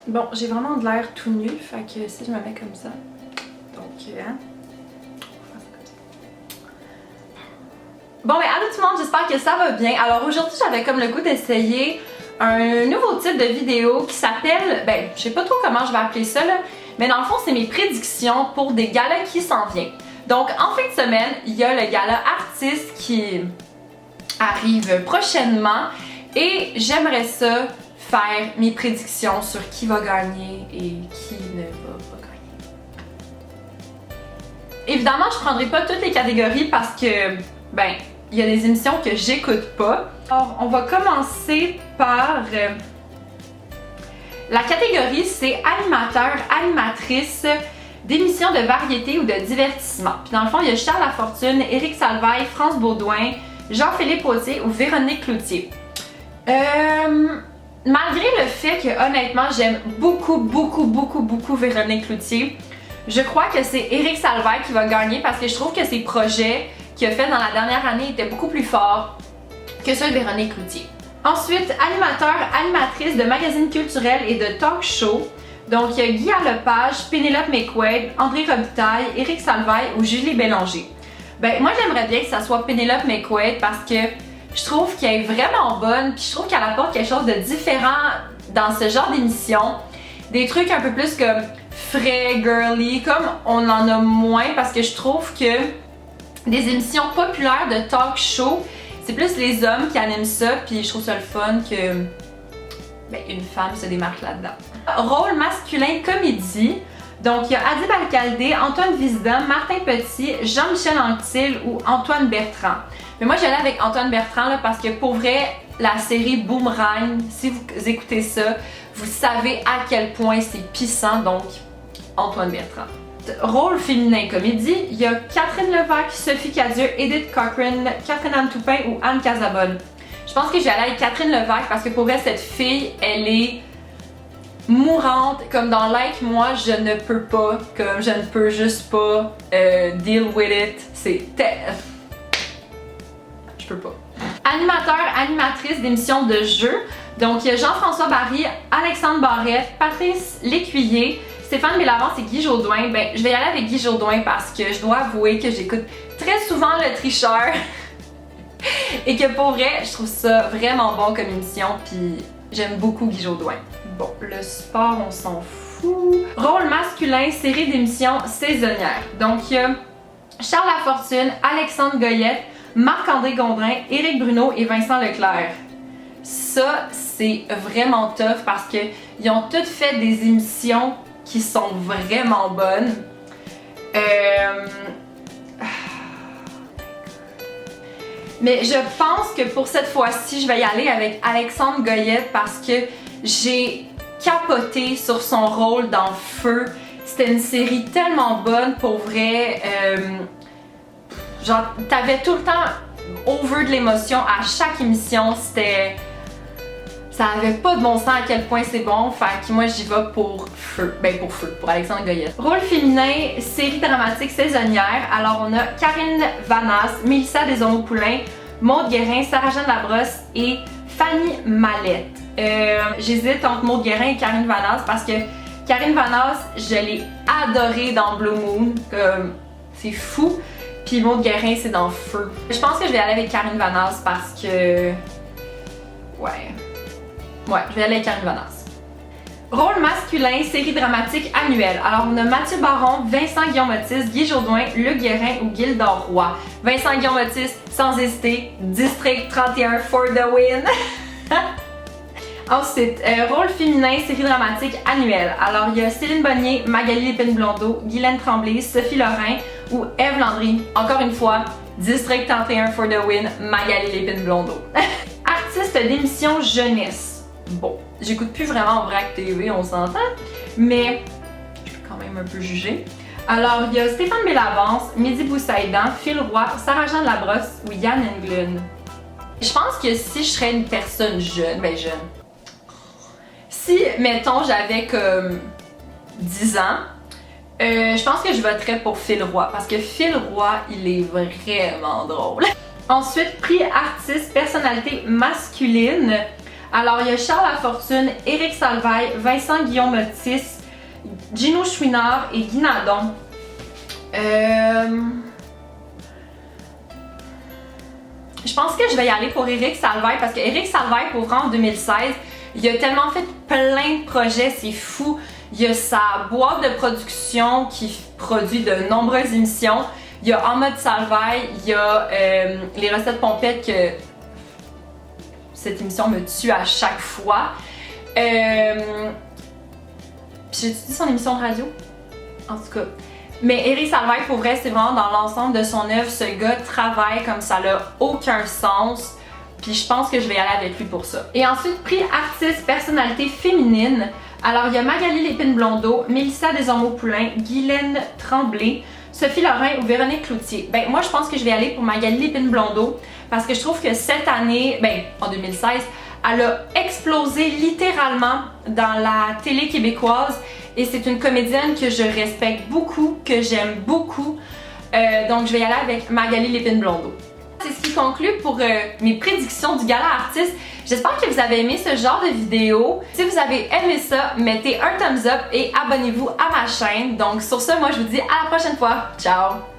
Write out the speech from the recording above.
Bon, j'ai vraiment de l'air tout nu, fait que si je me mets comme ça, donc, hein, on va faire ça comme ça. Bon, mais allô tout le monde, j'espère que ça va bien. Alors aujourd'hui, j'avais comme le goût d'essayer un nouveau type de vidéo qui s'appelle, ben, je sais pas trop comment je vais appeler ça là, mais dans le fond, c'est mes prédictions pour des galas qui s'en viennent. Donc, en fin de semaine, il y a le gala artiste qui arrive prochainement et j'aimerais ça faire mes prédictions sur qui va gagner et qui ne va pas gagner. Évidemment, je prendrai pas toutes les catégories parce que, ben, il y a des émissions que j'écoute pas. Alors, on va commencer par la catégorie, c'est animateur, animatrice d'émissions de variété ou de divertissement. Puis dans le fond, il y a Charles Lafortune, Éric Salvaille, France Baudouin, Jean-Philippe Autier ou Véronique Cloutier. Malgré le fait que honnêtement j'aime beaucoup Véronique Cloutier, je crois que c'est Éric Salvaille qui va gagner parce que je trouve que ses projets qu'il a fait dans la dernière année étaient beaucoup plus forts que ceux de Véronique Cloutier. Ensuite, animateur, animatrice de magazines culturels et de talk show. Donc il y a Guy Lepage, Pénélope McQuaid, André Robitaille, Éric Salvaille ou Julie Bélanger. Ben moi j'aimerais bien que ça soit Pénélope McQuaid parce que je trouve qu'elle est vraiment bonne, puis je trouve qu'elle apporte quelque chose de différent dans ce genre d'émission. Des trucs un peu plus comme frais, girly, comme on en a moins parce que je trouve que des émissions populaires de talk show, c'est plus les hommes qui animent ça, puis je trouve ça le fun que ben, une femme se démarque là-dedans. Rôle masculin comédie. Donc, il y a Adib Al-Khaldé, Antoine Vézina, Martin Petit, Jean-Michel Anctil ou Antoine Bertrand. Mais moi, j'allais avec Antoine Bertrand là, parce que pour vrai, la série Boomerang, si vous écoutez ça, vous savez à quel point c'est puissant, donc Antoine Bertrand. Rôle féminin comédie, il y a Catherine Levac, Sophie Cadieux, Edith Cochrane, Catherine-Anne Toupin ou Anne Casabonne. Je pense que j'allais avec Catherine Levac parce que pour vrai, cette fille, elle est mourante, comme dans Like Moi, je ne peux pas, comme je ne peux juste pas deal with it, c'est je peux pas. Animateur, animatrice d'émissions de jeux, donc il y a Jean-François Barry, Alexandre Barrette, Patrice Lécuyer, Stéphane Bellavance et Guy Jodoin. Ben, je vais y aller avec Guy Jodoin parce que je dois avouer que j'écoute très souvent Le Tricheur et que pour vrai, je trouve ça vraiment bon comme émission, puis j'aime beaucoup Guy Jodoin. Bon, le sport, on s'en fout. Rôle masculin, série d'émissions saisonnières. Donc, il y a Charles Lafortune, Alexandre Goyette, Marc-André Gondrin, Éric Bruno et Vincent Leclerc. Ça, c'est vraiment tough parce qu'ils ont toutes fait des émissions qui sont vraiment bonnes. Mais je pense que pour cette fois-ci, je vais y aller avec Alexandre Goyette parce que j'ai capoté sur son rôle dans Feu. C'était une série tellement bonne pour vrai. Genre, t'avais tout le temps over de l'émotion à chaque émission. Ça avait pas de bon sens à quel point c'est bon. Fait que moi, j'y vais pour Feu. Ben, pour Alexandre Goyette. Rôle féminin, série dramatique saisonnière. Alors, on a Karine Vanasse, Mélissa Desormeaux-Poulain, Maude Guérin, Sarah-Jeanne Labrosse et Fanny Mallette. J'hésite entre Maude Guérin et Karine Vanasse parce que Karine Vanasse, je l'ai adorée dans Blue Moon. C'est fou. Puis Maude Guérin, c'est dans Feu. Je pense que je vais aller avec Karine Vanasse parce que... Ouais, je vais aller avec Karine Vanasse. Rôle masculin, série dramatique annuelle. Alors, on a Mathieu Baron, Vincent Guillaume-Otis, Guy Jodoin, Luc Guérin ou Gildor Roy. Vincent Guillaume-Otis, sans hésiter, District 31 for the win. Ensuite, rôle féminin, série dramatique annuelle. Alors, il y a Céline Bonnier, Magali Lépine-Blondeau, Guylaine Tremblay, Sophie Lorrain ou Ève Landry. Encore une fois, District 31 for the win, Magali Lépine-Blondeau. Artiste d'émission jeunesse. Bon, j'écoute plus vraiment Vrac TV, on s'entend, mais je peux quand même un peu juger. Alors, il y a Stéphane Bellavance, Mehdi Boussaïdan, Phil Roy, Sarah-Jeanne Labrosse ou Yann Englund. Je pense que si je serais une personne jeune, si, mettons, j'avais comme 10 ans, je pense que je voterais pour Phil Roy, parce que Phil Roy, il est vraiment drôle. Ensuite, prix artiste personnalité masculine. Alors, il y a Charles Lafortune, Éric Salvaille, Vincent Guillaume-Otis, Gino Chouinard et Guy Nadon. Je pense que je vais y aller pour Éric Salvaille parce que Éric Salvaille, pour vrai, en 2016, il a tellement fait plein de projets, c'est fou. Il y a sa boîte de production qui produit de nombreuses émissions. Il y a En mode Salvaille, il y a les recettes pompettes que cette émission me tue à chaque fois. Puis j'ai dit son émission de radio? En tout cas. Mais Éric Salvaille, pour vrai, c'est vraiment dans l'ensemble de son œuvre, ce gars travaille comme ça n'a aucun sens. Puis je pense que je vais y aller avec lui pour ça. Et ensuite, prix artiste personnalité féminine. Alors, il y a Magali Lépine-Blondeau, Mélissa Desormeaux-Poulain, Guylaine Tremblay, Sophie Lorrain ou Véronique Cloutier. Ben, moi, je pense que je vais aller pour Magali Lépine-Blondeau parce que je trouve que cette année, ben, en 2016, elle a explosé littéralement dans la télé québécoise et c'est une comédienne que je respecte beaucoup, que j'aime beaucoup. Donc, je vais y aller avec Magali Lépine-Blondeau. C'est ce qui conclut pour mes prédictions du gala artiste. J'espère que vous avez aimé ce genre de vidéo. Si vous avez aimé ça, mettez un thumbs up et abonnez-vous à ma chaîne. Donc sur ce, moi je vous dis à la prochaine fois. Ciao!